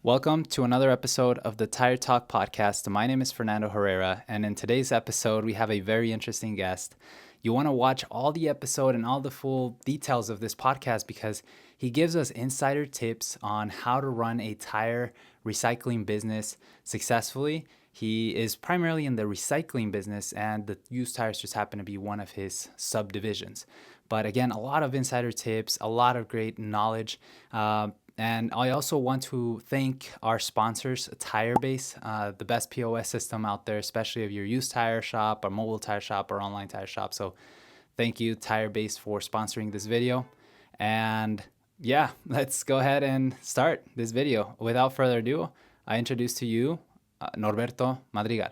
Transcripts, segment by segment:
Welcome to another episode of the Tire Talk podcast. My name is Fernandoherrera, and in today's episode, we have a very interesting guest. You want to watch all the episode and all the full details of this podcast because he gives us insider tips on how to run a tire recycling business successfully. He is primarily in the recycling business, and the used tires just happen to be one of his subdivisions. But again, a lot of insider tips, a lot of great knowledge. And I also want to thank our sponsors, TireBase, the best POS system out there, especially if you're a used tire shop, or mobile tire shop, or online tire shop. So thank you, TireBase, for sponsoring this video. And yeah, let's go ahead and start this video. Without further ado, I introduce to you Norberto Madrigal.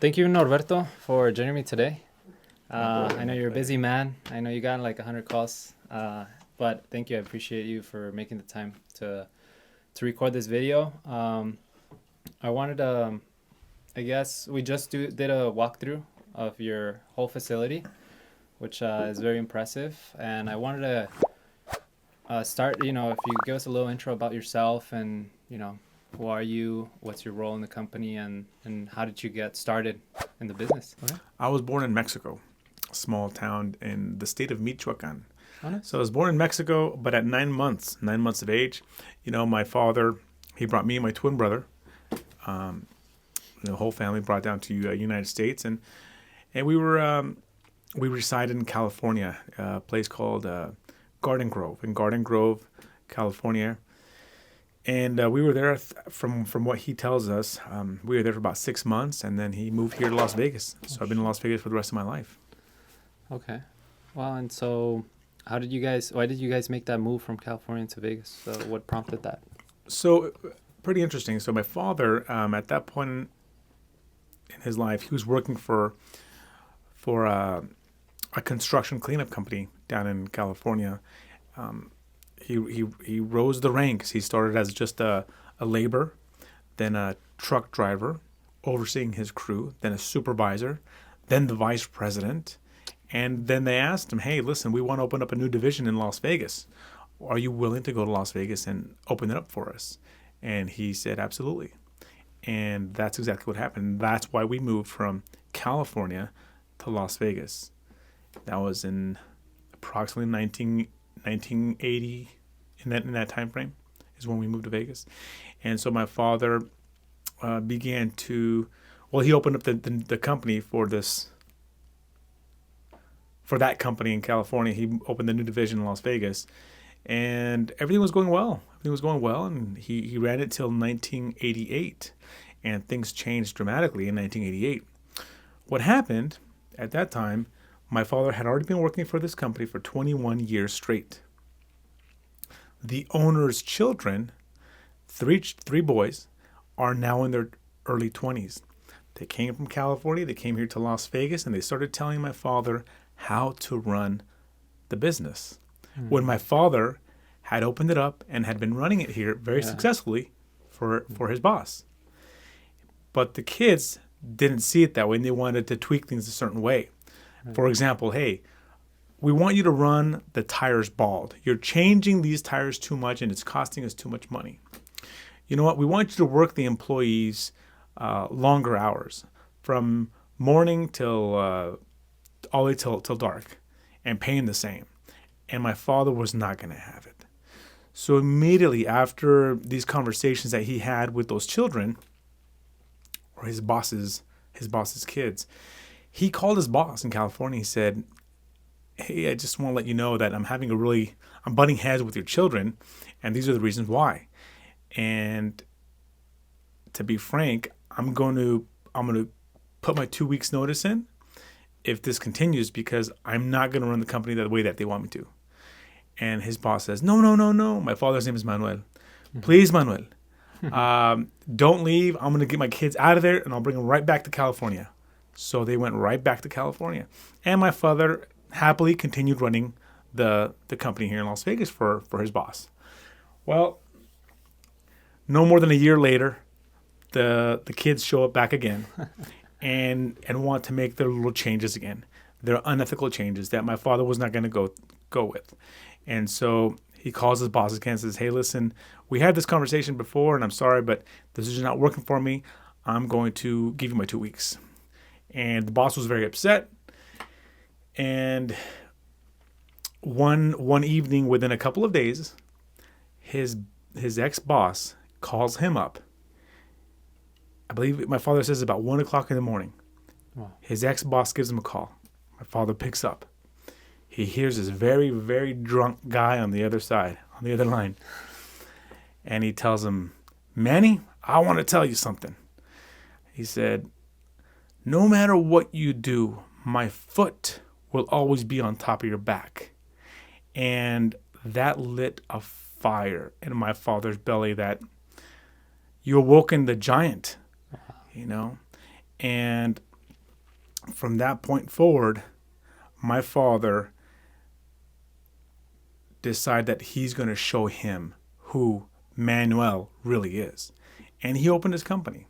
Thank you, Norberto, for joining me today. I know you're a busy man. I know you got like 100 calls, but thank you. I appreciate you for making the time to record this video. I wanted to, I guess we just did a walkthrough of your whole facility, which is very impressive. And I wanted to start, if you give us a little intro about yourself and, who are you? What's your role in the company? And how did you get started in the business? Okay. I was born in Mexico, a small town in the state of Michoacan. Oh, nice. So I was born in Mexico, but at 9 months of age, my father, he brought me and my twin brother, the whole family brought down to United States. And we resided in California, a place called Garden Grove, in Garden Grove, California. And we were there, from what he tells us, we were there for about 6 months, and then he moved here to Las Vegas. So I've been in Las Vegas for the rest of my life. Okay. Well, and so why did you guys make that move from California to Vegas? So what prompted that? So pretty interesting. So my father, at that point in his life, he was working for a construction cleanup company down in California. He rose the ranks. He started as just a laborer, then a truck driver, overseeing his crew, then a supervisor, then the vice president. And then they asked him, hey, listen, we want to open up a new division in Las Vegas. Are you willing to go to Las Vegas and open it up for us? And he said, absolutely. And that's exactly what happened. That's why we moved from California to Las Vegas. That was in approximately 1980, in that time frame is when we moved to Vegas. And so my father began to, he opened up the company for that company in California. He opened the new division in Las Vegas, and everything was going well. And he ran it till 1988, and things changed dramatically in 1988. What happened at that time, my father had already been working for this company for 21 years straight. The owner's children, three boys, are now in their early 20s. They came from California, they came here to Las Vegas, and they started telling my father how to run the business. Mm-hmm. When my father had opened it up and had been running it here very successfully for his boss. But the kids didn't see it that way, and they wanted to tweak things a certain way. Right. For example, hey, we want you to run the tires bald. You're changing these tires too much, and it's costing us too much money. You know what? We want you to work the employees longer hours, from morning till all the way till dark, and paying the same. And my father was not going to have it. So immediately after these conversations that he had with those children, or his boss's kids, he called his boss in California. He said, hey, I just want to let you know that I'm butting heads with your children, and these are the reasons why. And to be frank, I'm going to put my 2 weeks notice in if this continues, because I'm not going to run the company the way that they want me to. And his boss says, no. My father's name is Manuel. Mm-hmm. Please, Manuel, don't leave. I'm going to get my kids out of there, and I'll bring them right back to California. So they went right back to California. And my father happily continued running the company here in Las Vegas for his boss. Well, no more than a year later, the kids show up back again. and want to make their little changes again. They're unethical changes that my father was not going to go with. And so he calls his boss again and says, hey, listen, we had this conversation before, and I'm sorry, but this is not working for me. I'm going to give you my 2 weeks. And the boss was very upset. And one evening, within a couple of days, his ex-boss calls him up. I believe my father says about 1 o'clock in the morning. Wow. His ex-boss gives him a call. My father picks up. He hears this very, very drunk guy on the other side, on the other line. And he tells him, Manny, I want to tell you something. He said, no matter what you do, my foot will always be on top of your back. And that lit a fire in my father's belly that you awoken the giant, you know. And from that point forward, my father decided that he's going to show him who Manuel really is. And he opened his company.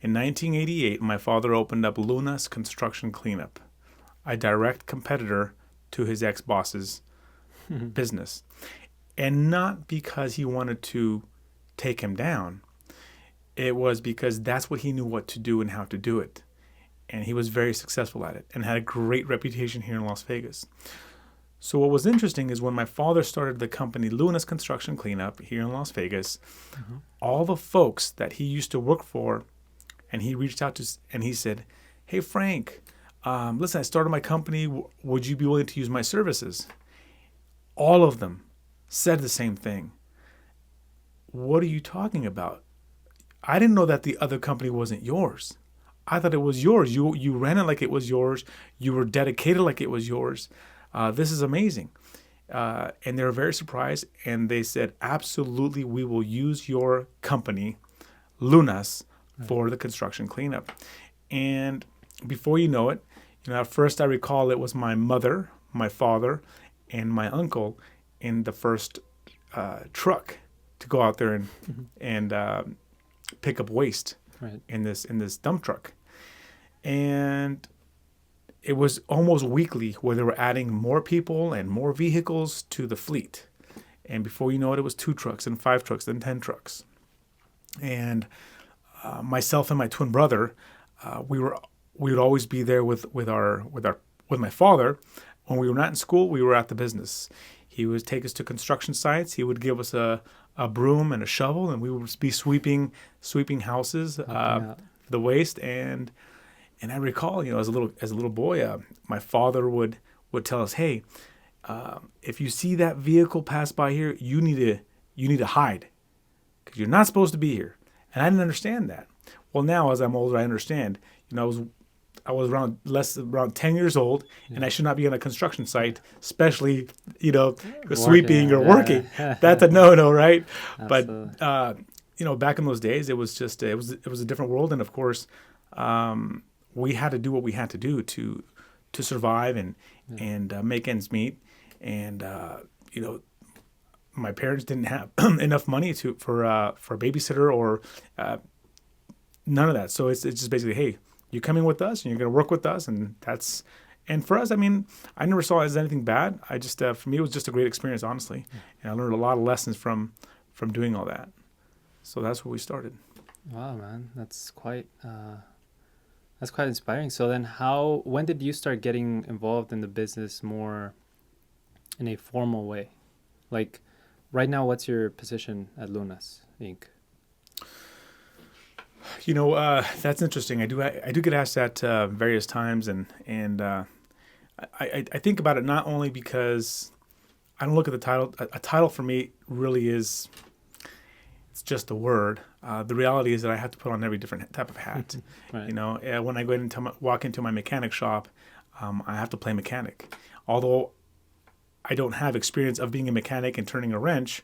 In 1988, my father opened up Luna's Construction Cleanup, a direct competitor to his ex-boss's business. And not because he wanted to take him down. It was because that's what he knew what to do and how to do it. And he was very successful at it and had a great reputation here in Las Vegas. So what was interesting is when my father started the company Luna's Construction Cleanup here in Las Vegas, all the folks that he used to work for, and he reached out to, and he said, hey, Frank, listen, I started my company. Would you be willing to use my services? All of them said the same thing. What are you talking about? I didn't know that the other company wasn't yours. I thought it was yours. You ran it like it was yours. You were dedicated like it was yours. This is amazing. And they were very surprised. And they said, absolutely, we will use your company, Lunas, for the construction cleanup. And before you know it, at first I recall it was my mother, my father, and my uncle in the first truck to go out there and pick up waste in this dump truck. And it was almost weekly where they were adding more people and more vehicles to the fleet. And before you know it was 2 trucks and 5 trucks and 10 trucks. And myself and my twin brother, we would always be there with my father. When we were not in school, we were at the business. He would take us to construction sites. He would give us a broom and a shovel, and we would be sweeping houses, the waste. And I recall, as a little boy, my father would tell us, hey, if you see that vehicle pass by here, you need to hide because you're not supposed to be here. And I didn't understand that. Well, now as I'm older, I understand. I was around 10 years old, and I should not be on a construction site, especially sweeping or working. That's a no, right? Absolutely. But back in those days, it was just it was a different world, and of course, we had to do what we had to do to survive and make ends meet. And my parents didn't have enough money for a babysitter or none of that. So it's just basically, hey, you're coming with us and you're going to work with us, and for us, I mean, I never saw it as anything bad. I just for me it was just a great experience, honestly, and I learned a lot of lessons from doing all that. So that's where we started. Wow, man, that's quite inspiring. So then, when did you start getting involved in the business more in a formal way? Like right now, what's your position at Lunas Inc.? That's interesting. I do get asked that various times, and I think about it not only because I don't look at the title. A title for me really is, it's just a word. The reality is that I have to put on every different type of hat. Right. When I go walk into my mechanic shop, I have to play mechanic. Although I don't have experience of being a mechanic and turning a wrench,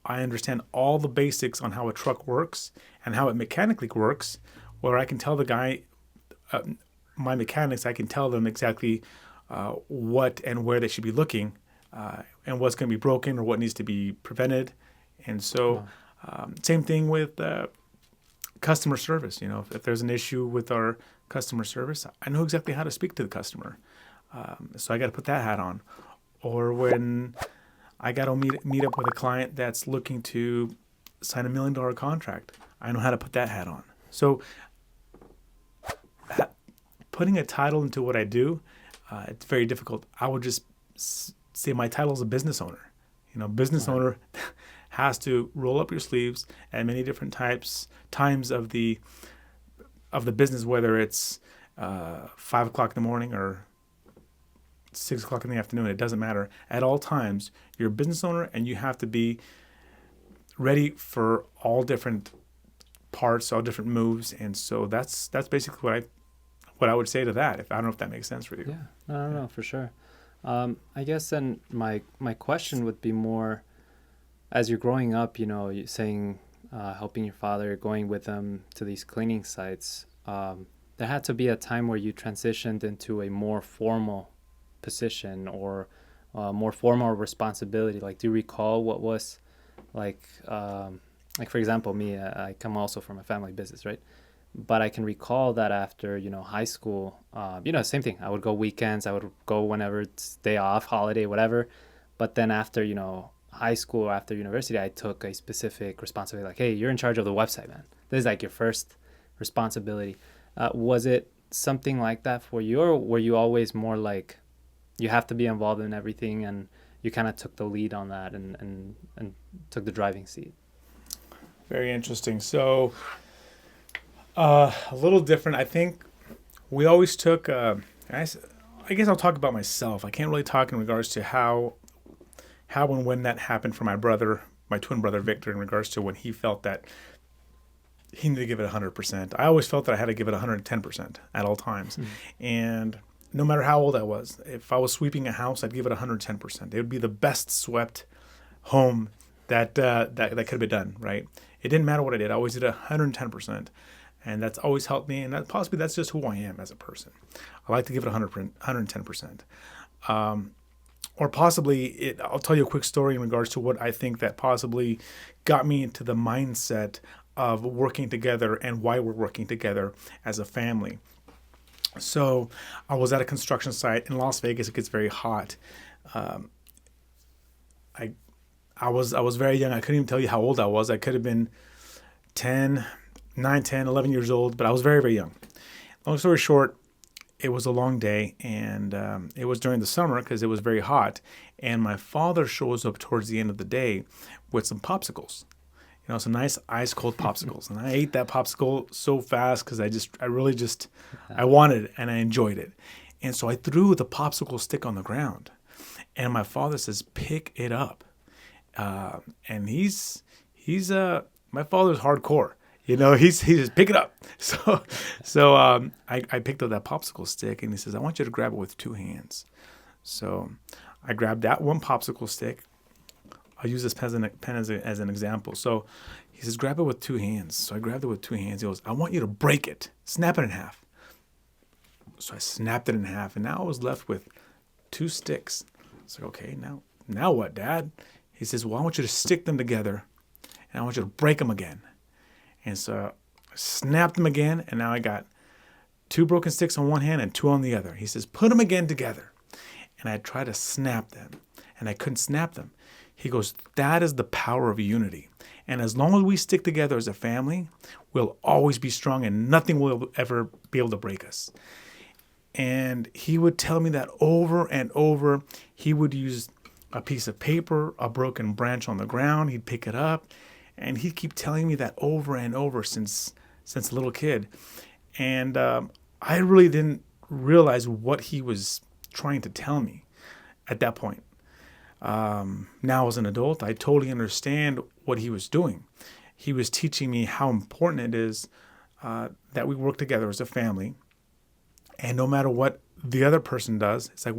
I understand all the basics on how a truck works and how it mechanically works, where I can tell the guy, my mechanics, I can tell them exactly what and where they should be looking and what's going to be broken or what needs to be prevented. And so same thing with customer service. If there's an issue with our customer service, I know exactly how to speak to the customer. So I got to put that hat on. Or when I got to meet up with a client that's looking to sign $1 million contract, I know how to put that hat on. So putting a title into what I do, it's very difficult. I would just say my title is a business owner. Business owner has to roll up your sleeves at many different times of the business, whether it's 5 o'clock in the morning or 6 o'clock in the afternoon. It doesn't matter. At all times, you're a business owner, and you have to be ready for all different parts, all different moves. And so that's basically what I would say to that. I don't know if that makes sense for you. Yeah, no, for sure. I guess then my question would be more, as you're growing up, you're saying helping your father, going with him to these cleaning sites. There had to be a time where you transitioned into a more formal position or more formal responsibility. Like, do you recall what was like for example, me, I come also from a family business, right? But I can recall that after, high school, same thing. I would go weekends. I would go whenever it's day off, holiday, whatever. But then after, high school, after university, I took a specific responsibility. Like, hey, you're in charge of the website, man. This is like your first responsibility. Was it something like that for you? Or were you always more like, you have to be involved in everything, and you kind of took the lead on that and took the driving seat? Very interesting. So a little different. I think we always took, I guess I'll talk about myself. I can't really talk in regards to how and when that happened for my twin brother, Victor, in regards to when he felt that he needed to give it 100%. I always felt that I had to give it 110% at all times. Mm-hmm. And no matter how old I was, if I was sweeping a house, I'd give it 110%. It would be the best swept home that could have been done, right? It didn't matter what I did. I always did 110%. And that's always helped me. And that's just who I am as a person. I like to give it 110%. Or possibly, I'll tell you a quick story in regards to what I think that possibly got me into the mindset of working together and why we're working together as a family. So I was at a construction site in Las Vegas. It gets very hot. I was very young. I couldn't even tell you how old I was. I could have been 10, 11 years old, but I was very, very young. Long story short, it was a long day, and it was during the summer because it was very hot. And my father shows up towards the end of the day with some popsicles, some nice ice cold popsicles. And I ate that popsicle so fast because I wanted it and I enjoyed it. And so I threw the popsicle stick on the ground, and my father says, "Pick it up." And he's my father's hardcore. He just pick it up. So I picked up that popsicle stick, and he says, "I want you to grab it with 2 hands." So I grabbed that one popsicle stick. I'll use this pen as an example. So he says, "Grab it with 2 hands." So I grabbed it with 2 hands. He goes, "I want you to break it. Snap it in half." So I snapped it in half, and now I was left with 2 sticks. I was like, "Okay, now what, Dad?" He says, "Well, I want you to stick them together, and I want you to break them again." And so I snapped them again, and now I got 2 broken sticks on one hand and 2 on the other. He says, "Put them again together." And I tried to snap them, and I couldn't snap them. He goes, "That is the power of unity. And as long as we stick together as a family, we'll always be strong, and nothing will ever be able to break us." And he would tell me that over and over. He would use a piece of paper, a broken branch on the ground. He'd pick it up, and he'd keep telling me that over and over since a little kid. And I really didn't realize what he was trying to tell me at that point. Now as an adult, I totally understand what he was doing. He was teaching me how important it is that we work together as a family. And no matter what the other person does, it's like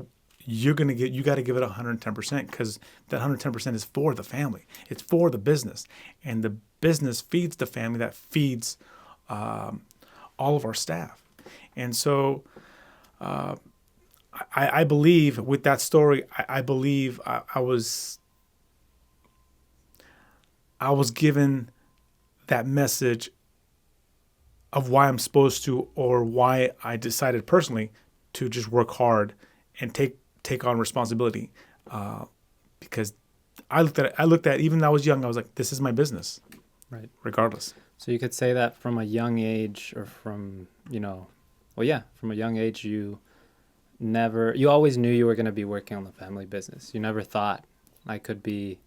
you got to give it 110%, because that 110% is for the family. It's for the business, and the business feeds the family that feeds all of our staff. And so I believe with that story, I believe I was given that message of why I'm supposed to, or why I decided personally to just work hard and take on responsibility, because I looked at even when I was young, I was like, this is my business, Right. regardless. So you could say that from a young age, or from, from a young age, you always knew you were going to be working on the family business. You never thought I could be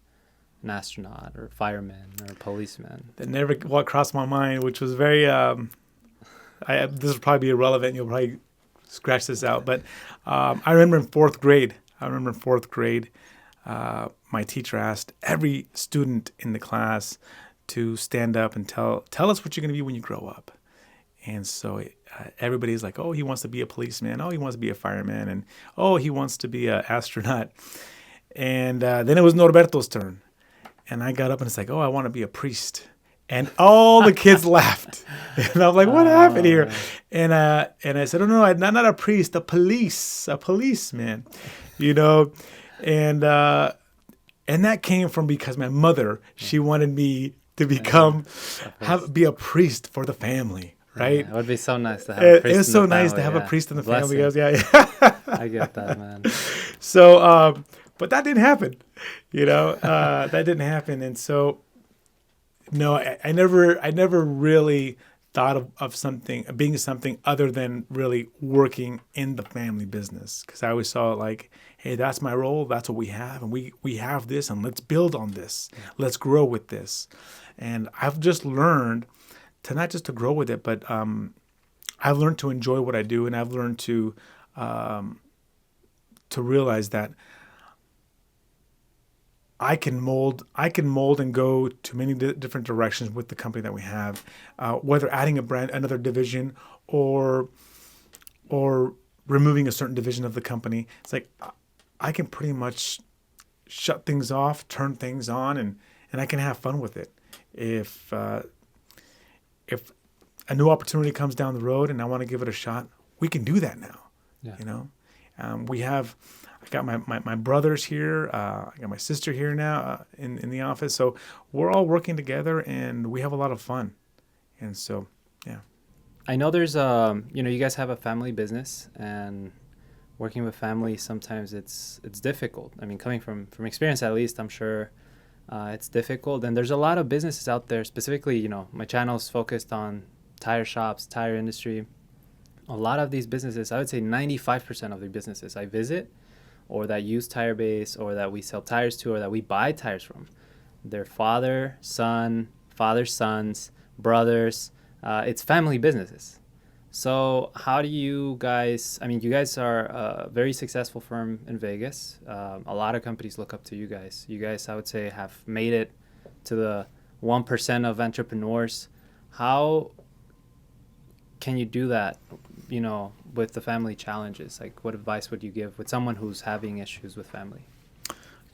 an astronaut or a fireman or a policeman. That never crossed my mind, which was very, this will probably be irrelevant. You'll probably scratch this out. But I remember in fourth grade, my teacher asked every student in the class to stand up and tell us what you're going to be when you grow up. And so everybody's like, oh, he wants to be a policeman. Oh, he wants to be a fireman. And, oh, he wants to be an astronaut. And then it was Norberto's turn. And I got up and it's like, oh, I want to be a priest. And all the kids laughed. And I'm like, what happened here? And I said, oh, no, not a priest, a policeman, And that came from because my mother, she wanted me to be a priest for the family. Right? Yeah, it would be so nice to have a priest in the family. It's so nice to have a priest in the family. Yeah. I get that, man. So, but that didn't happen. That didn't happen. And so, no, I never really thought of being something other than really working in the family business. Because I always saw it like, hey, that's my role. That's what we have. And we have this, and let's build on this. Yeah. Let's grow with this. And I've just learned to not just to grow with it, but I've learned to enjoy what I do, and I've learned to realize that I can mold and go to many different directions with the company that we have, whether adding another division or removing a certain division of the company. It's like I can pretty much shut things off, turn things on, and I can have fun with it. If a new opportunity comes down the road and I want to give it a shot, we can do that now. Yeah. I got my brothers here. I got my sister here now in the office. So we're all working together and we have a lot of fun. And so, yeah. I know there's, you guys have a family business, and working with family, sometimes it's difficult. I mean, coming from experience, at least, I'm sure it's difficult. And there's a lot of businesses out there, specifically, my channel is focused on tire shops, tire industry. A lot of these businesses, I would say 95% of the businesses I visit, or that use Tire Base, or that we sell tires to, or that we buy tires from, they're father, son, father's sons, brothers. It's family businesses. So how do you guys, you guys are a very successful firm in Vegas. A lot of companies look up to you guys. You guys, I would say, have made it to the 1% of entrepreneurs. How can you do that, with the family challenges? Like, what advice would you give with someone who's having issues with family?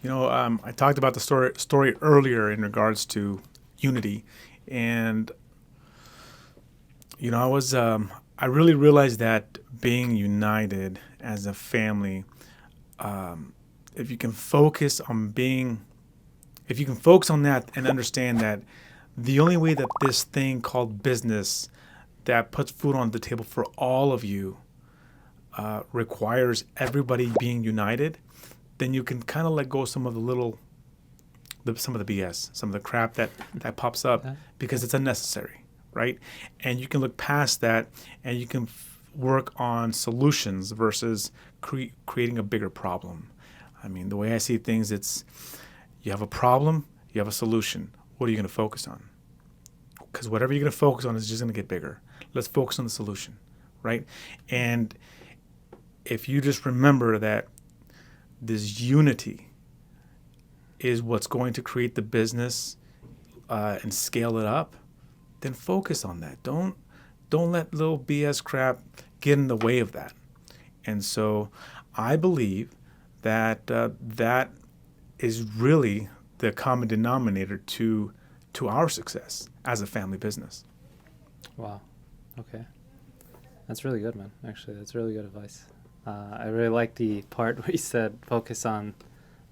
I talked about the story earlier in regards to unity, and I really realized that being united as a family, if you can focus on that and understand that the only way that this thing called business that puts food on the table for all of you requires everybody being united, then you can kind of let go of some of the BS, some of the crap that pops up, because it's unnecessary, right? And you can look past that, and you can work on solutions versus creating a bigger problem. The way I see things, it's you have a problem, you have a solution. What are you going to focus on? Because whatever you're going to focus on is just going to get bigger. Let's focus on the solution, right? And if you just remember that this unity is what's going to create the business and scale it up, then focus on that. Don't let little BS crap get in the way of that. And so I believe that that is really the common denominator to our success as a family business. Wow. Okay. That's really good, man. Actually, that's really good advice. I really like the part where you said focus on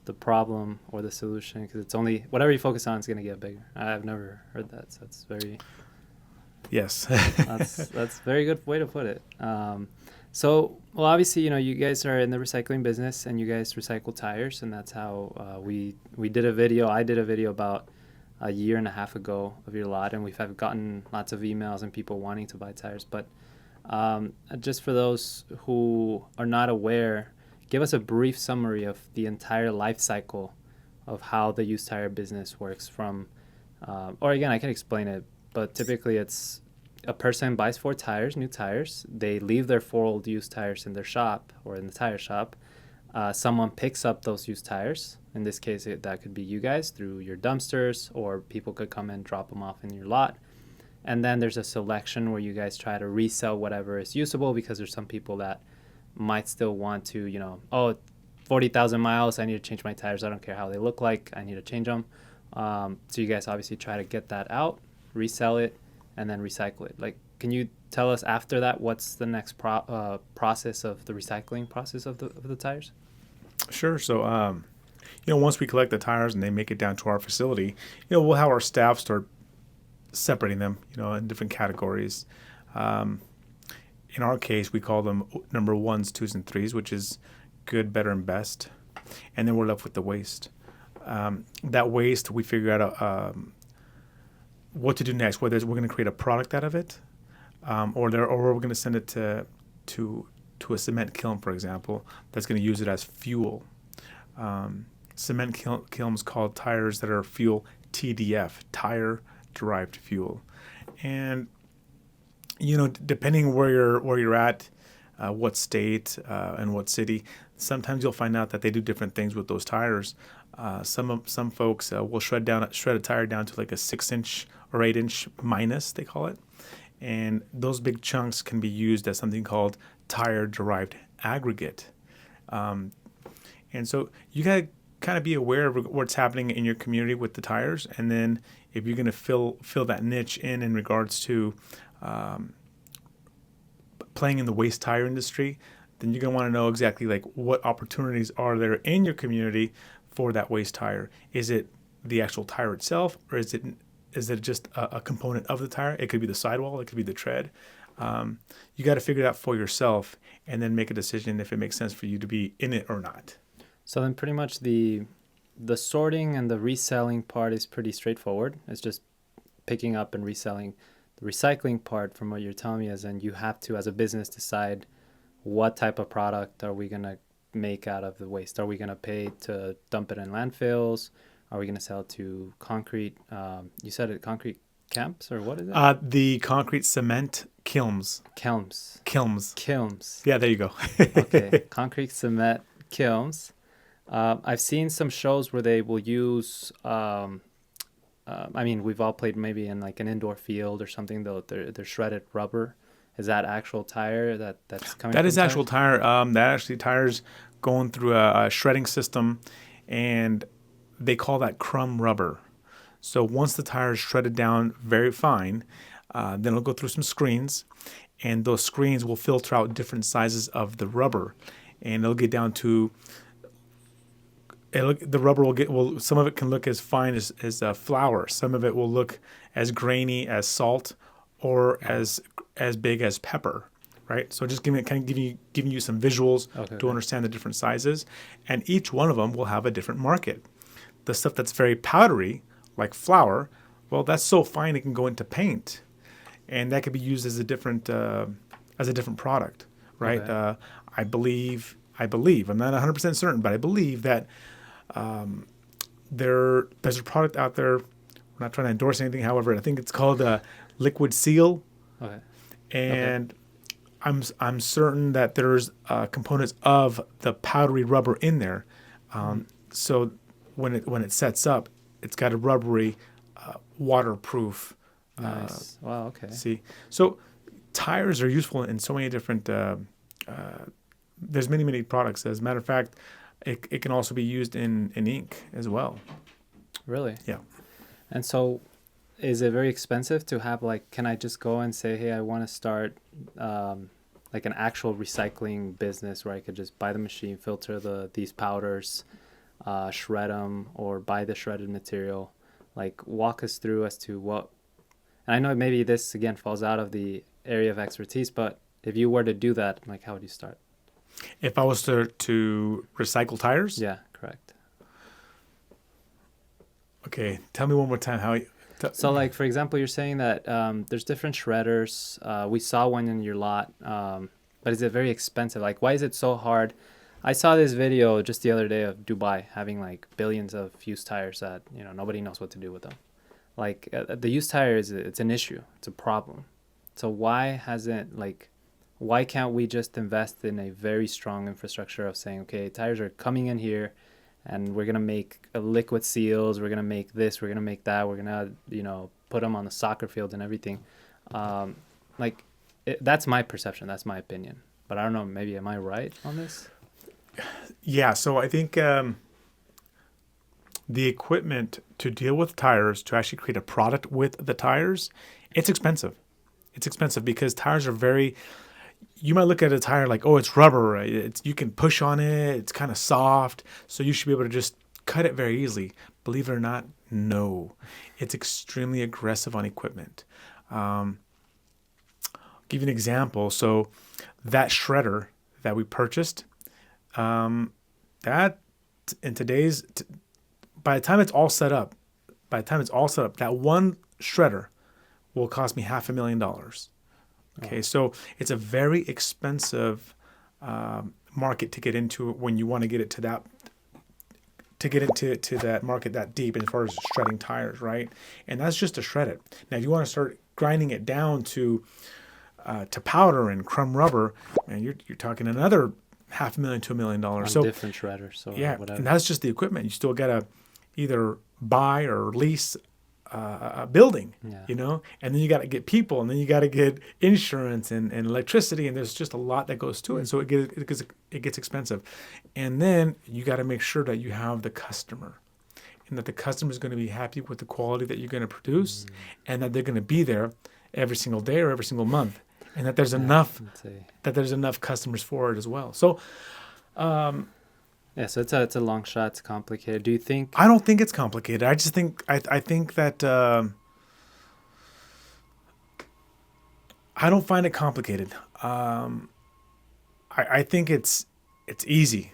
the problem or the solution, because it's only whatever you focus on is going to get bigger. I've never heard that, so it's very Yes. That's a very good way to put it. So, well, obviously, you guys are in the recycling business and you guys recycle tires, and that's how we did a video. I did a video about a year and a half ago of your lot, and we've gotten lots of emails and people wanting to buy tires. But just for those who are not aware, give us a brief summary of the entire life cycle of how the used tire business works from, or again, I can explain it, but typically it's a person buys 4 tires, new tires. They leave their 4 old used tires in their shop or in the tire shop. Someone picks up those used tires. In this case, that could be you guys through your dumpsters, or people could come and drop them off in your lot. And then there's a selection where you guys try to resell whatever is usable, because there's some people that might still want to, 40,000 miles, I need to change my tires. I don't care how they look like. I need to change them. So you guys obviously try to get that out, resell it, and then recycle it. Like, can you tell us after that what's the next process of the recycling process of the tires? Sure. So, once we collect the tires and they make it down to our facility, we'll have our staff start separating them, in different categories. In our case, we call them number 1s, 2s, and 3s, which is good, better, and best. And then we're left with the waste. That waste, we figure out what to do next, whether we're going to create a product out of it, or we're going to send it to a cement kiln, for example, that's going to use it as fuel. Cement kilns call tires that are fuel TDF, tire-derived fuel. And, depending where you're at, what state and what city, sometimes you'll find out that they do different things with those tires. Some folks will shred a tire down to like a 6-inch or 8-inch minus, they call it. And those big chunks can be used as something called tire-derived aggregate. And so you got to kind of be aware of what's happening in your community with the tires. And then if you're going to fill that niche in regards to playing in the waste tire industry, then you're going to want to know exactly like what opportunities are there in your community for that waste tire. Is it the actual tire itself, or is it just a component of the tire? It could be the sidewall, it could be the tread. You got to figure it out for yourself and then make a decision if it makes sense for you to be in it or not. So then pretty much the sorting and the reselling part is pretty straightforward. It's just picking up and reselling. The recycling part, from what you're telling me, is then you have to, as a business, decide what type of product are we going to make out of the waste. Are we going to pay to dump it in landfills? Are we going to sell it to concrete? You said it, concrete camps, or what is it? The concrete cement kilns. Kilns. Yeah, there you go. Okay, concrete cement kilns. I've seen some shows where they will use, we've all played maybe in like an indoor field or something, though they're shredded rubber. Is that actual tire that's coming? That is actual tire. That actually tire's going through a shredding system, and they call that crumb rubber. So once the tire is shredded down very fine, then it'll go through some screens, and those screens will filter out different sizes of the rubber, and it'll get down to the rubber will some of it can look as fine as flour. Some of it will look as grainy as salt, or as big as pepper, right? So just giving you some visuals to understand the different sizes, and each one of them will have a different market. The stuff that's very powdery, like flour, well, that's so fine it can go into paint, and that could be used as a different product, right? Okay. I believe I'm not 100% certain, but I believe that there's a product out there. We're not trying to endorse anything, however, I think it's called Liquid Seal. Okay. And I'm certain that there's components of the powdery rubber in there. So when it sets up, it's got a rubbery, waterproof. Nice. Wow. Okay. See, so tires are useful in so many different. There's many products. As a matter of fact, it can also be used in ink as well. Really? Yeah. And so, is it very expensive to have, like, can I just go and say, hey, I want to start like an actual recycling business where I could just buy the machine, filter these powders, shred them, or buy the shredded material? Like, walk us through as to what, I know maybe this again falls out of the area of expertise, but if you were to do that, like how would you start? If I was to recycle tires? Yeah, correct. Okay, tell me one more time how. So, like for example, you're saying that there's different shredders. We saw one in your lot, but is it very expensive? Like, why is it so hard? I saw this video just the other day of Dubai having like billions of used tires that nobody knows what to do with them. Like the used tire it's an issue. It's a problem. So why can't we just invest in a very strong infrastructure of saying, okay, tires are coming in here, and we're gonna make liquid seals. We're gonna make this. We're gonna make that. We're gonna put them on the soccer field and everything. That's my perception. That's my opinion. But I don't know. Maybe am I right on this? Yeah. So I think the equipment to deal with tires, to actually create a product with the tires, it's expensive. It's expensive because tires are very. You might look at a tire like, oh, it's rubber. You can push on it. It's kind of soft. So you should be able to just cut it very easily. Believe it or not, no. It's extremely aggressive on equipment. I'll give you an example. So that shredder that we purchased, that in today's, by the time it's all set up, that one shredder will cost me $500,000. Okay, so it's a very expensive market to get into when you want to get it to that, to that market that deep as far as shredding tires, right? And that's just to shred it. Now, if you want to start grinding it down to powder and crumb rubber, and you're talking another $500,000 to $1 million. So different shredders, or yeah, whatever. And that's just the equipment. You still gotta either buy or lease a building, and then you got to get people, and then you got to get insurance and electricity, and there's just a lot that goes to it. So it gets expensive, and then you got to make sure that you have the customer, and that the customer is going to be happy with the quality that you're going to produce, and that they're going to be there every single day or every single month, and that there's enough customers for it as well. So. Yeah, so it's a long shot. It's complicated. Do you think? I don't think it's complicated. I just think I think that I don't find it complicated. I think it's easy.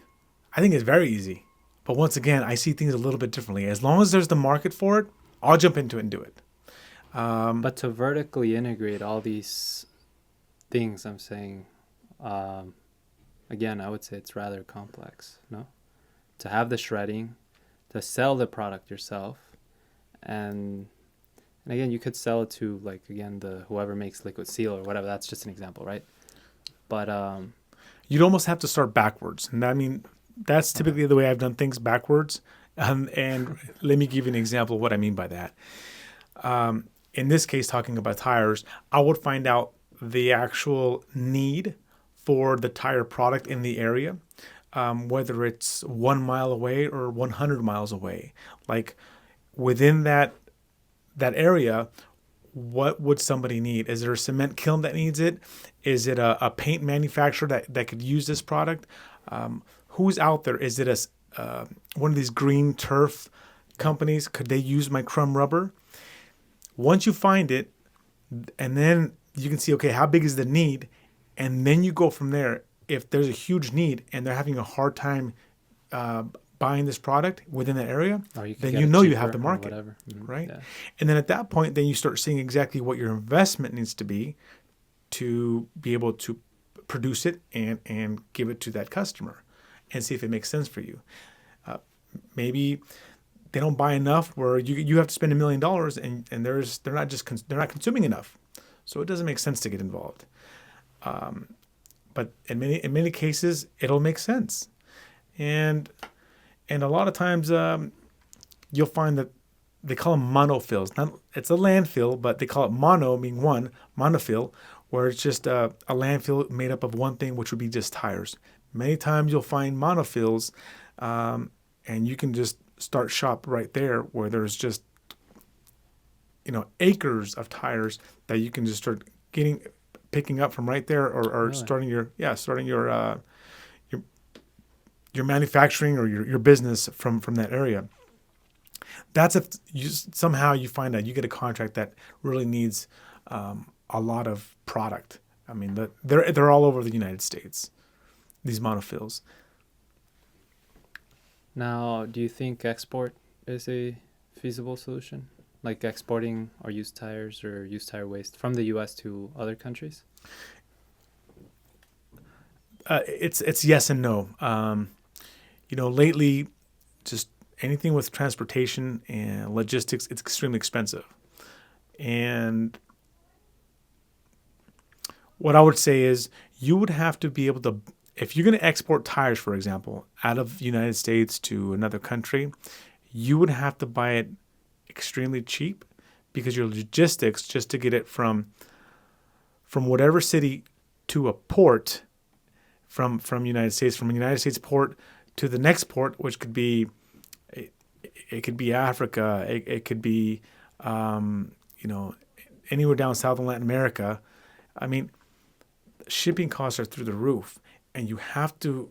I think it's very easy. But once again, I see things a little bit differently. As long as there's the market for it, I'll jump into it and do it. But to vertically integrate all these things, I'm saying. Again, I would say it's rather complex, no? To have the shredding, to sell the product yourself, and again, you could sell it to whoever makes liquid seal or whatever. That's just an example, right? But you'd almost have to start backwards, and that's typically the way I've done things, backwards. And let me give you an example of what I mean by that. In this case, talking about tires, I would find out the actual need for the tire product in the area, whether it's 1 mile away or 100 miles away. Like within that area, what would somebody need? Is there a cement kiln that needs it? Is it a paint manufacturer that could use this product? Who's out there? Is it one of these green turf companies? Could they use my crumb rubber? Once you find it, and then you can see, okay, how big is the need? And then you go from there. If there's a huge need and they're having a hard time buying this product within that area, then you have the market, right? Yeah. And then at that point, then you start seeing exactly what your investment needs to be able to produce it and give it to that customer, and see if it makes sense for you. Maybe they don't buy enough where you have to spend $1 million and they're not consuming enough, so it doesn't make sense to get involved. But in many cases, it'll make sense, and a lot of times you'll find that they call them monofills. It's a landfill, but they call it mono, meaning one, monofill, where it's just a landfill made up of one thing, which would be just tires. Many times you'll find monofills, and you can just start shop right there, where there's just acres of tires that you can just start picking up from right there, or really? starting your manufacturing or your business from that area. That's if somehow you find out you get a contract that really needs a lot of product. I mean, they're all over the United States, these monofills. Now, do you think export is a feasible solution? Like exporting our used tires or used tire waste from the US to other countries? It's yes and no. Lately, just anything with transportation and logistics, it's extremely expensive. And what I would say is you would have to be able to, if you're going to export tires, for example, out of the United States to another country, you would have to buy it extremely cheap because your logistics just to get it from whatever city to a port from United States, from a United States port to the next port, which could be it could be Africa, it could be anywhere down south in Latin America. I mean, shipping costs are through the roof, and you have to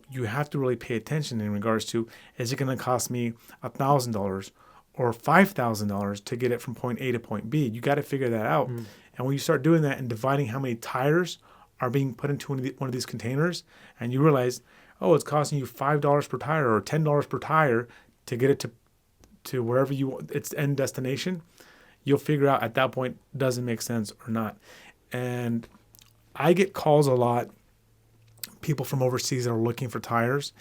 really pay attention in regards to, is it going to cost me $1,000 or $5,000 to get it from point A to point B? You got to figure that out. And when you start doing that and dividing how many tires are being put into one of these containers, and you realize, oh, it's costing you $5 per tire or $10 per tire to get it to wherever you want its end destination, you'll figure out at that point, does it make sense or not. And I get calls a lot, people from overseas that are looking for tires.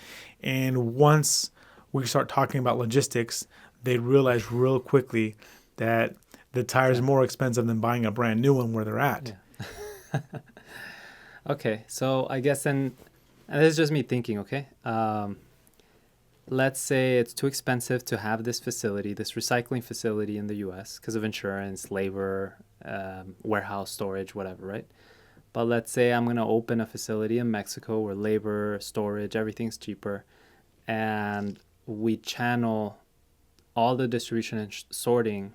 And once we start talking about logistics, they realize real quickly that the tire is more expensive than buying a brand new one where they're at. Yeah. Okay, so I guess and this is just me thinking, okay? Let's say it's too expensive to have this facility, this recycling facility in the US because of insurance, labor, warehouse storage, whatever, right? But let's say I'm going to open a facility in Mexico where labor, storage, everything's cheaper, and we channel all the distribution and sorting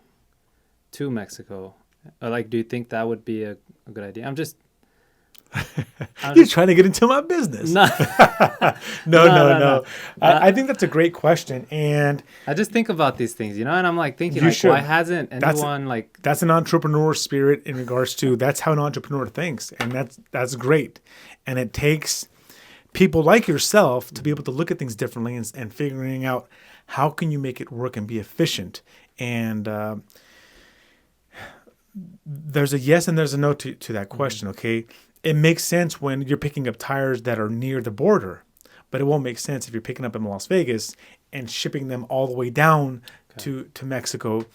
to Mexico. Like, do you think that would be a good idea? You're trying to get into my business. No. No. I think that's a great question. And I just think about these things, and I'm like thinking, why hasn't anyone That's an entrepreneur spirit in regards to, that's how an entrepreneur thinks. And that's great. And it takes people like yourself to be able to look at things differently and figuring out how can you make it work and be efficient. And there's a yes and there's a no to that question, okay? It makes sense when you're picking up tires that are near the border, but it won't make sense if you're picking up in Las Vegas and shipping them all the way down to Mexico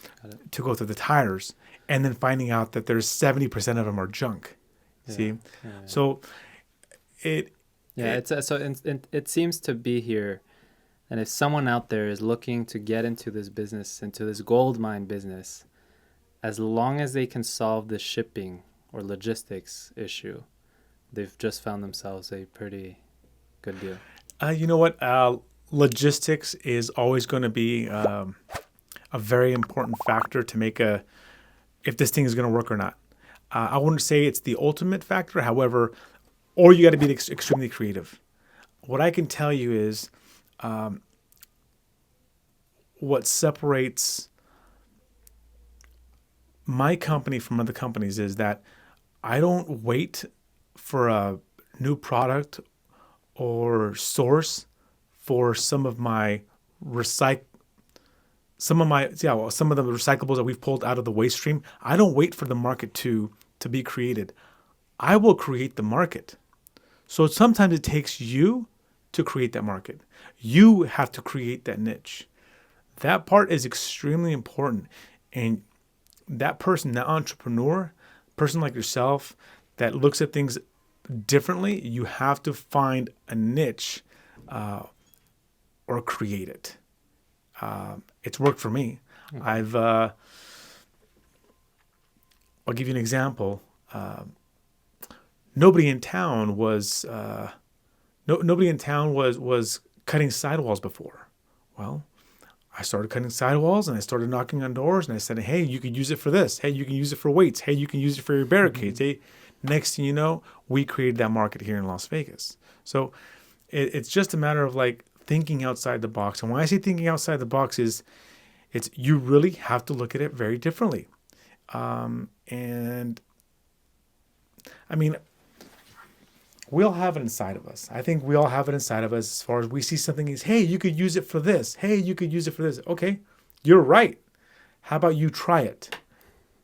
to go through the tires, and then finding out that there's 70% of them are junk. See? Yeah. So it seems to be here, and if someone out there is looking to get into this business, into this gold mine business, as long as they can solve the shipping or logistics issue, they've just found themselves a pretty good deal. You know what? Logistics is always going to be a very important factor to make if this thing is going to work or not. I wouldn't say it's the ultimate factor, however, or you got to be extremely creative. What I can tell you is what separates my company from other companies is that I don't wait for a new product or source for some of the recyclables that we've pulled out of the waste stream. I don't wait for the market to be created. I will create the market. So sometimes it takes you to create that market. You have to create that niche. That part is extremely important. And that person, that entrepreneur, person like yourself that looks at things differently, you have to find a niche or create it. It's worked for me. Okay. I'll give you an example. Nobody in town was cutting sidewalls before. Well, I started cutting sidewalls and I started knocking on doors and I said, hey, you could use it for this. Hey, you can use it for weights. Hey, you can use it for your barricades. Mm-hmm. Hey, next thing you know, we created that market here in Las Vegas. So it's just a matter of like thinking outside the box. And when I say thinking outside the box is You really have to look at it very differently. And I mean, we all have it inside of us. I think we all have it inside of us as far as we see something as, hey, you could use it for this. Hey, you could use it for this. Okay, you're right. How about you try it,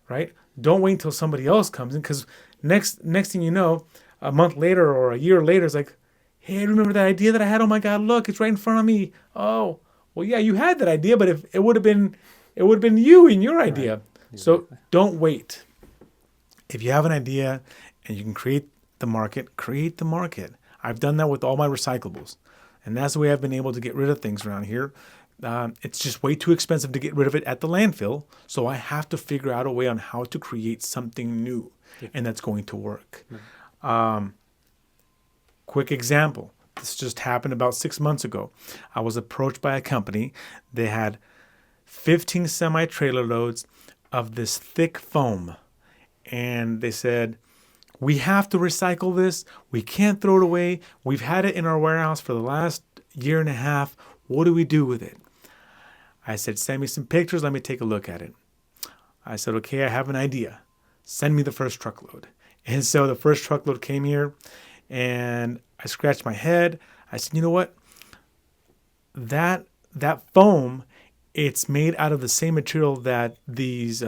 right? Don't wait until somebody else comes in, because next thing you know, a month later or a year later, it's like, hey, I remember that idea that I had. Oh my God, look, it's right in front of me. Oh, well, yeah, you had that idea, but if it would have been you and your idea. Right. Exactly. So don't wait. If you have an idea and you can create the market, create the market. I've done that with all my recyclables, and that's the way I've been able to get rid of things around here. It's just way too expensive to get rid of it at the landfill, so I have to figure out a way on how to create something new, and that's going to work. Quick example. This just happened about 6 months ago. I was approached by a company. They had 15 semi-trailer loads of this thick foam, and they said, we have to recycle this. We can't throw it away. We've had it in our warehouse for the last year and a half. What do we do with it? I said, send me some pictures. Let me take a look at it. I said, okay, I have an idea. Send me the first truckload. And so the first truckload came here, and I scratched my head. I said, you know what? That foam, it's made out of the same material that these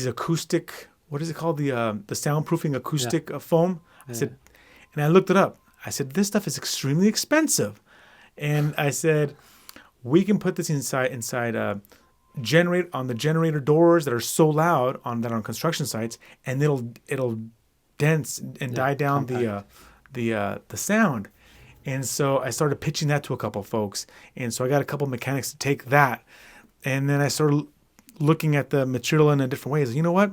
acoustic, what is it called? The soundproofing acoustic foam. I said, and I looked it up. I said, this stuff is extremely expensive. And I said, we can put this inside generate on the generator doors that are so loud on construction sites, and it'll dense and die down the sound. And so I started pitching that to a couple of folks. And so I got a couple of mechanics to take that. And then I started looking at the material in a different way. You know what?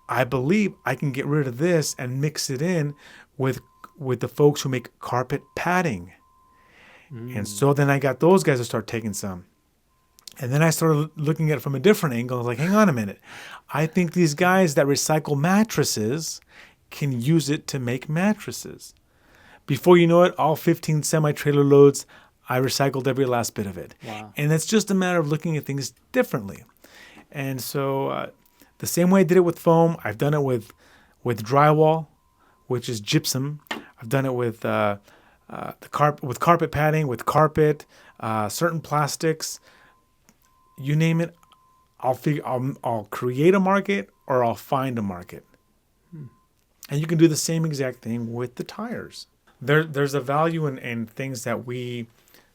I believe I can get rid of this and mix it in with the folks who make carpet padding. And so then I got those guys to start taking some. And then I started looking at it from a different angle. I was like, hang on a minute. I think these guys that recycle mattresses can use it to make mattresses. Before you know it, all 15 semi-trailer loads, I recycled every last bit of it. Wow. And it's just a matter of looking at things differently. And so the same way I did it with foam, I've done it with drywall, which is gypsum. I've done it with carpet padding, with carpet, certain plastics. You name it, I'll create a market or I'll find a market. And you can do the same exact thing with the tires. There's a value in things that we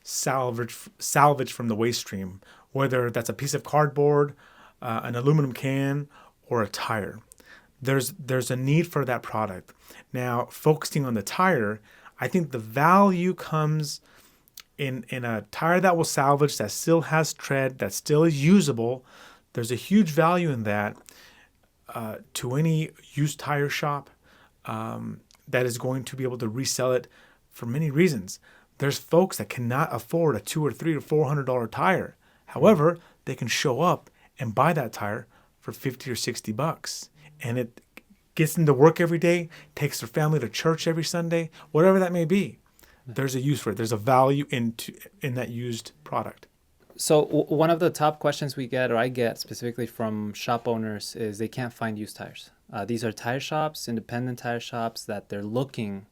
salvage from the waste stream, whether that's a piece of cardboard, an aluminum can, or a tire. There's a need for that product. Now, focusing on the tire, I think the value comes in a tire that will salvage, that still has tread, that still is usable. There's a huge value in that to any used tire shop that is going to be able to resell it for many reasons. There's folks that cannot afford a $200 or $300 or $400 tire. However, they can show up and buy that tire for $50 or $60, and it gets them to work every day, takes their family to church every Sunday, whatever that may be. There's a use for it. There's a value in that used product. So one of the top questions we get, or I get specifically from shop owners, is they can't find used tires. These are tire shops, independent tire shops, that they're looking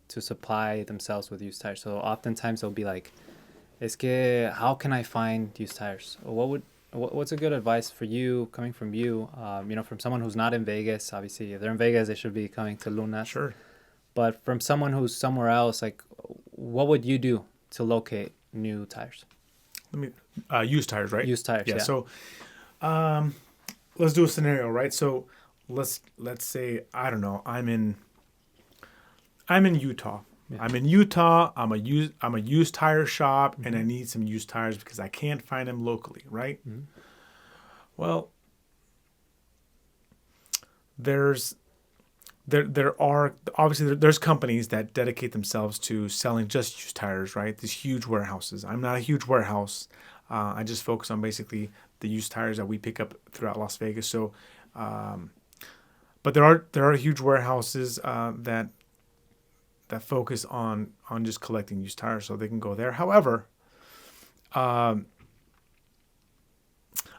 to supply themselves with used tires. So oftentimes they'll be like, how can I find used tires? What's a good advice for you, coming from you, from someone who's not in Vegas? Obviously, if they're in Vegas, they should be coming to Luna. Sure. But from someone who's somewhere else, like, what would you do to locate new tires? Used tires, right? Used tires, yeah. So, let's do a scenario, right? So, let's say, I don't know, I'm in Utah. Yeah. I'm in Utah. I'm a used tire shop, and I need some used tires because I can't find them locally, right? Mm-hmm. Well, there's companies that dedicate themselves to selling just used tires, right? These huge warehouses. I'm not a huge warehouse. I just focus on basically the used tires that we pick up throughout Las Vegas. So, but there are huge warehouses that focus on just collecting used tires, so they can go there. However,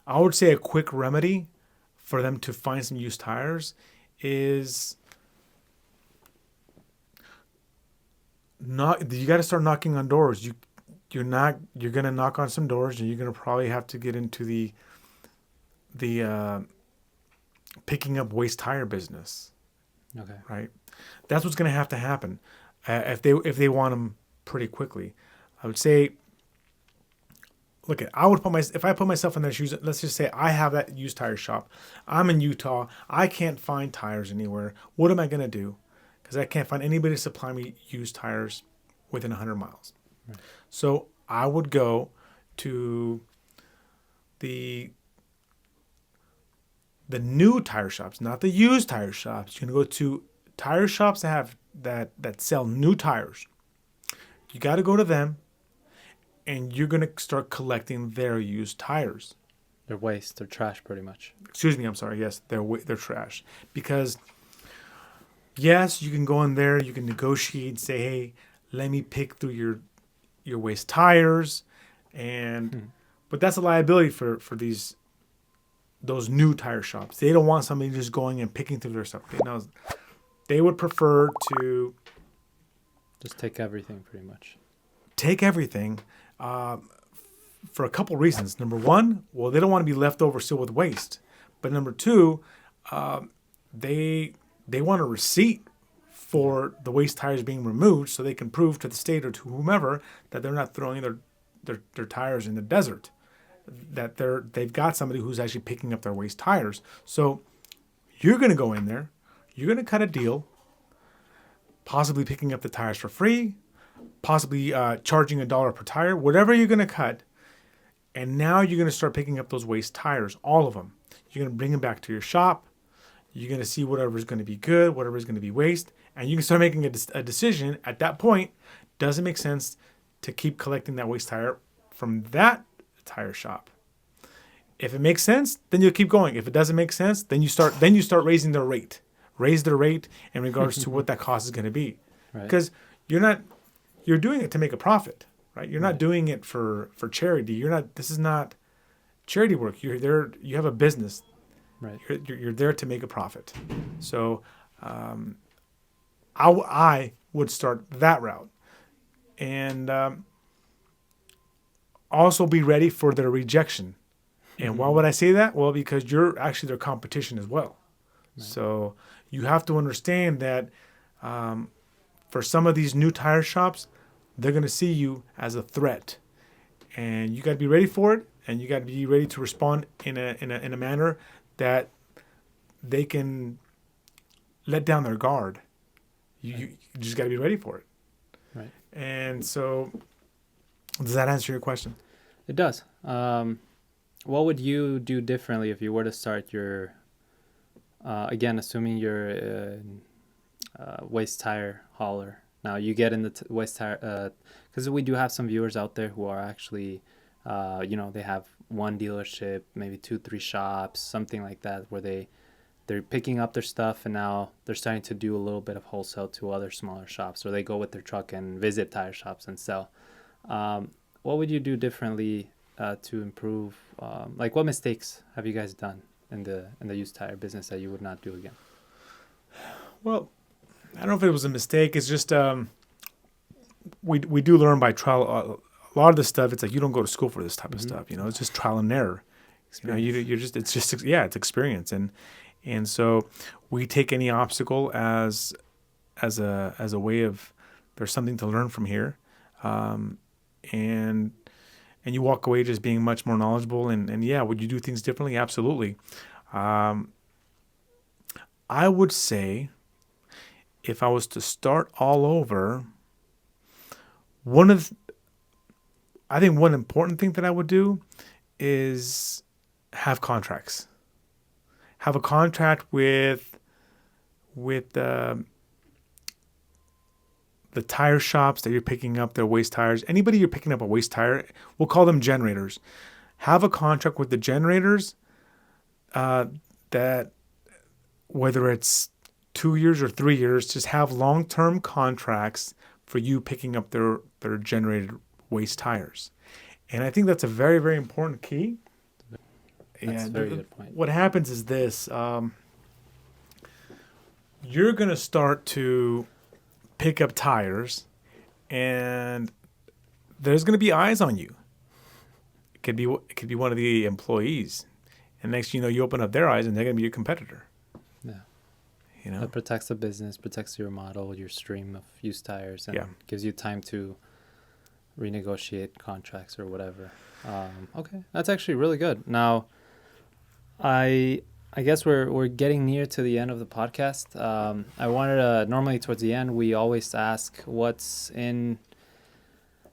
I would say a quick remedy for them to find some used tires is you got to start knocking on doors. You're going to knock on some doors, and you're going to probably have to get into the picking up waste tire business. Okay. Right. That's what's going to have to happen if they want them pretty quickly. I would say, look, if I put myself in their shoes. Let's just say I have that used tire shop. I'm in Utah. I can't find tires anywhere. What am I going to do? Because I can't find anybody to supply me used tires within 100 miles. Right. So I would go to the new tire shops, not the used tire shops. You're gonna go to tire shops that sell new tires. You got to go to them, and you're gonna start collecting their used tires. Their waste, their trash, pretty much. Excuse me, I'm sorry. Yes, they're trash. Because yes, you can go in there, you can negotiate and say, hey, let me pick through your waste tires, but that's a liability for those new tire shops. They don't want somebody just going and picking through their stuff. They would prefer to just take everything, pretty much. Take everything for a couple reasons. Number one, well, they don't want to be left over still with waste. But number two, they want a receipt for the waste tires being removed, so they can prove to the state or to whomever that they're not throwing their tires in the desert, that they've got somebody who's actually picking up their waste tires. So you're going to go in there, you're going to cut a deal, possibly picking up the tires for free, possibly charging $1 per tire, whatever you're going to cut. And now you're going to start picking up those waste tires, all of them. You're going to bring them back to your shop. You're going to see whatever is going to be good, whatever is going to be waste. And you can start making a decision at that point. Does it make sense to keep collecting that waste tire from that tire shop? If it makes sense, then you'll keep going. If it doesn't make sense, then you start raising their rate. Raise their rate in regards to what that cost is going to be. Right. Because you're doing it to make a profit, right? You're not doing it for charity. This is not charity work. You're there, you have a business. Right. You're there to make a profit. So I would start that route. And also be ready for their rejection. And why would I say that? Well, because you're actually their competition as well. Right. So you have to understand that for some of these new tire shops, they're going to see you as a threat. And you got to be ready for it. And you got to be ready to respond in a manner that they can let down their guard. You just got to be ready for it. Right. And so, does that answer your question? It does. What would you do differently if you were to start your, again, assuming you're a waste tire hauler? Now, you get in the waste tire, because we do have some viewers out there who are actually, they have one dealership, maybe 2-3 shops, something like that, where they're picking up their stuff, and now they're starting to do a little bit of wholesale to other smaller shops, or they go with their truck and visit tire shops and sell. What would you do differently to improve? What mistakes have you guys done in the used tire business that you would not do again? Well, I don't know if it was a mistake. It's just we do learn by trial. A lot of this stuff, it's like you don't go to school for this type of stuff. It's just trial and error. It's experience, and so we take any obstacle as a way of there's something to learn from here, and you walk away just being much more knowledgeable. And would you do things differently? Absolutely. I would say, if I was to start all over, I think one important thing that I would do is have contracts. Have a contract with the tire shops that you're picking up their waste tires. Anybody you're picking up a waste tire, we'll call them generators. Have a contract with the generators that, whether it's 2 years or 3 years, just have long-term contracts for you picking up their generated waste tires. And I think that's a very, very important key. That's a very good point. What happens is this: you're gonna start to pick up tires, and there's gonna be eyes on you. It could be one of the employees, and next you know you open up their eyes, and they're gonna be your competitor. Yeah. You know, That protects the business, protects your model, your stream of used tires, and gives you time to renegotiate contracts or whatever. Okay, that's actually really good. Now, I guess we're getting near to the end of the podcast. I wanted to, normally towards the end we always ask what's in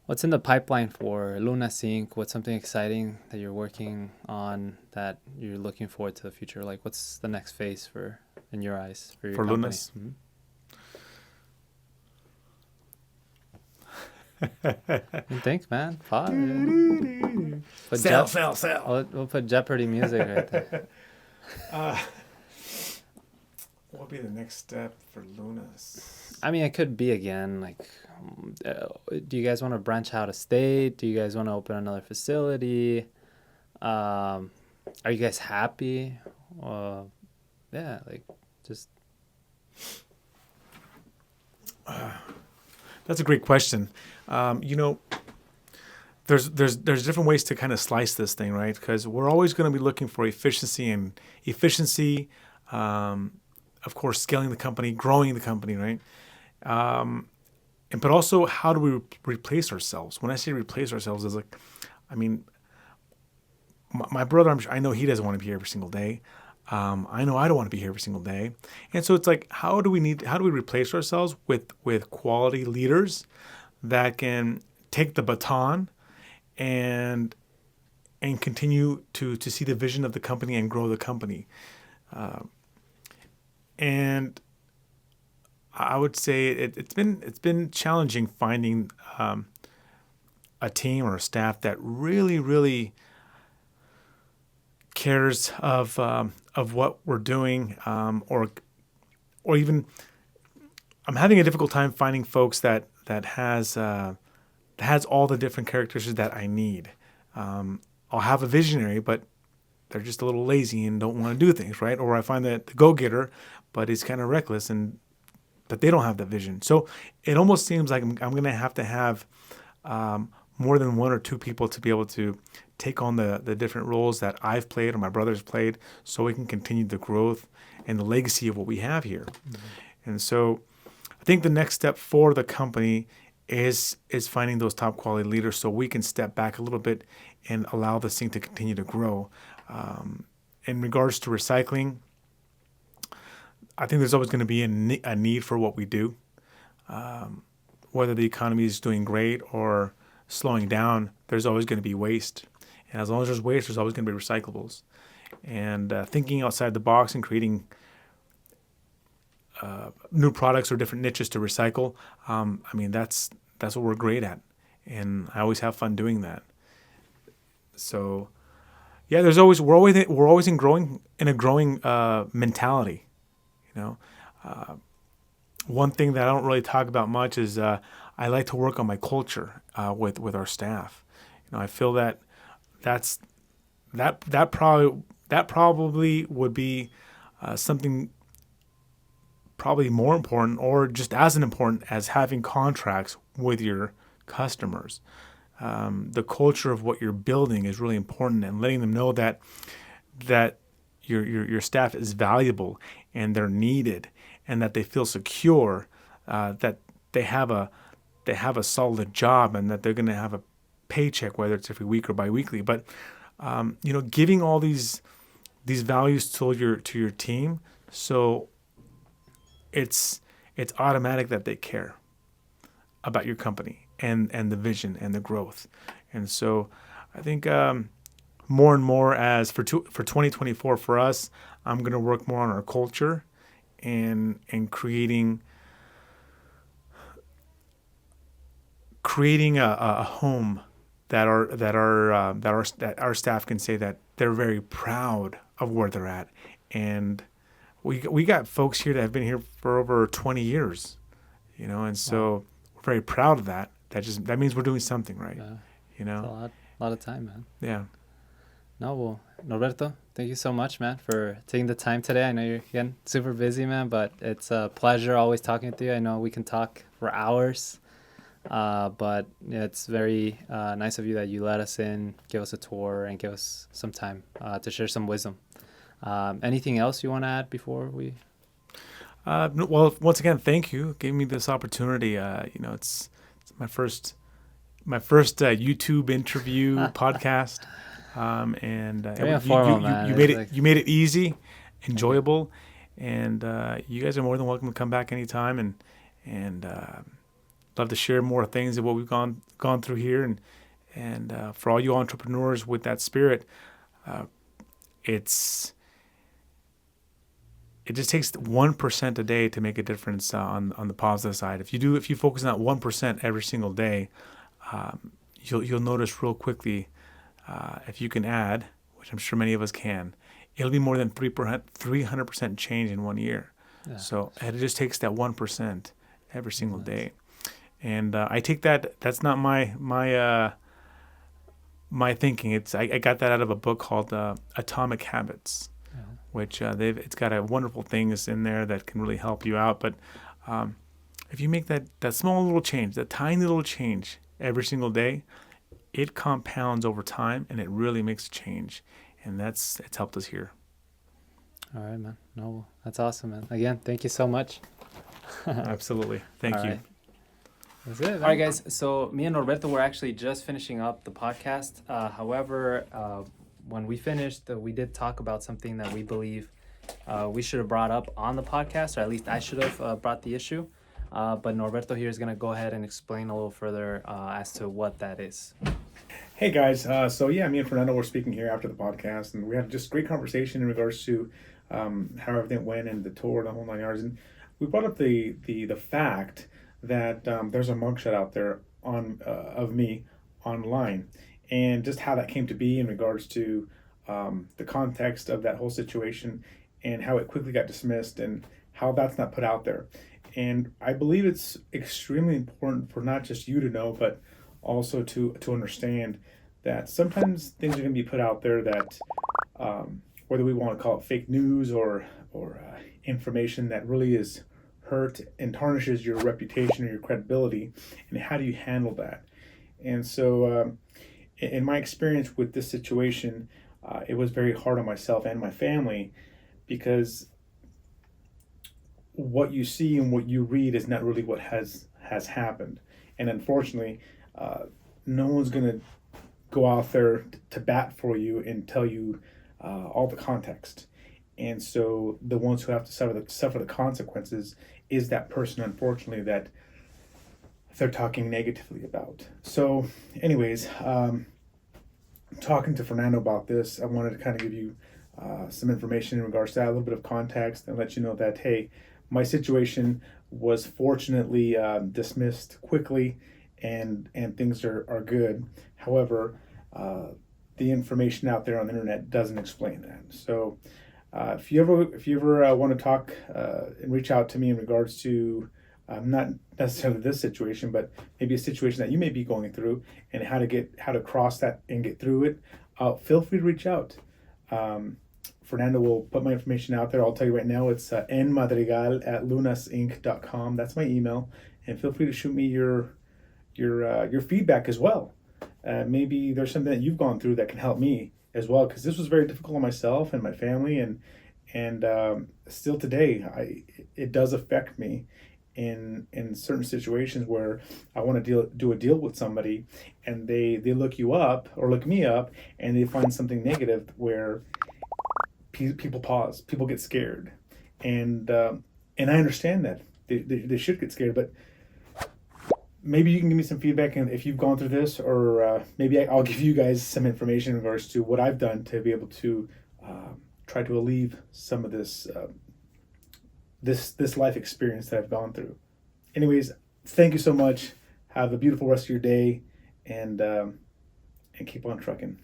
the pipeline for Luna Sync. What's something exciting that you're working on that you're looking forward to the future? Like, what's the next phase for, in your eyes, for your company? Luna's. Mm-hmm. Think, man. Sell. We'll put Jeopardy music right there. What would be the next step for Luna's? I mean, it could be again, like, do you guys want to branch out a state? Do you guys want to open another facility? Are you guys happy? Yeah, like, just... That's a great question. There's different ways to kind of slice this thing, right? Because we're always going to be looking for efficiency, of course, scaling the company, growing the company, right? But also, how do we replace ourselves? When I say replace ourselves, is like, I mean, my brother, I know he doesn't want to be here every single day. I know I don't want to be here every single day. And so it's like, how do we replace ourselves with quality leaders that can take the baton and continue to see the vision of the company and grow the company. And I would say it's been challenging finding a team or a staff that really cares of what we're doing, or even I'm having a difficult time finding folks that has all the different characteristics that I need. I'll have a visionary, but they're just a little lazy and don't want to do things, right? Or I find that the go-getter, but is kind of reckless, but they don't have that vision. So it almost seems like I'm going to have more than one or two people to be able to take on the different roles that I've played or my brother's played, so we can continue the growth and the legacy of what we have here. Mm-hmm. And so I think the next step for the company is finding those top quality leaders so we can step back a little bit and allow this thing to continue to grow. In regards to recycling, I think there's always going to be a need for what we do. Whether the economy is doing great or slowing down, there's always going to be waste. And as long as there's waste, there's always going to be recyclables. And thinking outside the box and creating new products or different niches to recycle, I mean, that's what we're great at. And I always have fun doing that. So, yeah, we're always in a growing mentality. You know, one thing that I don't really talk about much is I like to work on my culture with our staff. You know, I feel that that probably would be something probably more important or just as important as having contracts with your customers. The culture of what you're building is really important, and letting them know that your staff is valuable and they're needed and that they feel secure, that they have a solid job and that they're going to have a paycheck, whether it's every week or biweekly. But giving all these values to your team, so it's automatic that they care about your company and the vision and the growth. And so I think more and more as for 2024 for us, I'm going to work more on our culture and creating a home that our staff can say that they're very proud of where they're at. And we got folks here that have been here for over 20 years, and so wow. We're very proud of that. That means we're doing something right. Yeah. It's a lot of time, man. Yeah. No, well, Norberto, thank you so much, man, for taking the time today. I know you're again super busy, man, but it's a pleasure always talking with you. I know we can talk for hours, but yeah, it's very nice of you that you let us in, give us a tour, and give us some time to share some wisdom. Anything else you want to add before we? Well, once again, thank you. Gave me this opportunity. It's my first YouTube interview podcast, and you made it easy, enjoyable, and you guys are more than welcome to come back anytime, and love to share more things of what we've gone through here, and for all you entrepreneurs with that spirit, it just takes 1% a day to make a difference on the positive side. If you focus on that 1% every single day, you'll notice real quickly, if you can add, which I'm sure many of us can, it'll be more than 300% change in 1 year. Yeah. So it just takes that 1% every single day. And I take that. That's not my thinking. I got that out of a book called Atomic Habits, which it's got a wonderful things in there that can really help you out. But if you make that small little change, that tiny little change every single day, it compounds over time, and it really makes a change. And it's helped us here. All right, man. No, that's awesome, man. Again, thank you so much. Absolutely. Thank you. Right. That's it. All right, guys. So me and Norberto were actually just finishing up the podcast. However, when we finished, we did talk about something that we believe we should have brought up on the podcast, or at least I should have brought the issue. But Norberto here is going to go ahead and explain a little further as to what that is. Hey, guys. So me and Fernando were speaking here after the podcast, and we had just great conversation in regards to how everything went and the tour, the whole 9 yards. And we brought up the fact that there's a mugshot out there of me online, and just how that came to be in regards to the context of that whole situation, and how it quickly got dismissed, and how that's not put out there. And I believe it's extremely important for not just you to know, but also to understand that sometimes things are going to be put out there that, whether we want to call it fake news or information that really is hurt and tarnishes your reputation or your credibility, and how do you handle that? And so in my experience with this situation, it was very hard on myself and my family, because what you see and what you read is not really what has happened. And unfortunately, no one's going to go out there to bat for you and tell you all the context. And so the ones who have to suffer the consequences is that person, unfortunately, that they're talking negatively about. So anyways, talking to Fernando about this, I wanted to kind of give you some information in regards to that, a little bit of context, and let you know that, hey, my situation was fortunately dismissed quickly, and things are good. However, the information out there on the internet doesn't explain that. So if you ever want to talk and reach out to me in regards to not necessarily this situation, but maybe a situation that you may be going through, and how to cross that and get through it, feel free to reach out. Fernando will put my information out there. I'll tell you right now, it's nmadrigal@lunasinc.com. That's my email, and feel free to shoot me your feedback as well. Maybe there's something that you've gone through that can help me as well, because this was very difficult on myself and my family, and still today it does affect me in certain situations where I want to do a deal with somebody, and they look you up or look me up, and they find something negative where people pause, people get scared, and I understand that they should get scared, but maybe you can give me some feedback, and if you've gone through this, or maybe I'll give you guys some information in regards to what I've done to be able to try to alleviate some of this this life experience that I've gone through. Anyways, thank you so much. Have a beautiful rest of your day, and keep on trucking.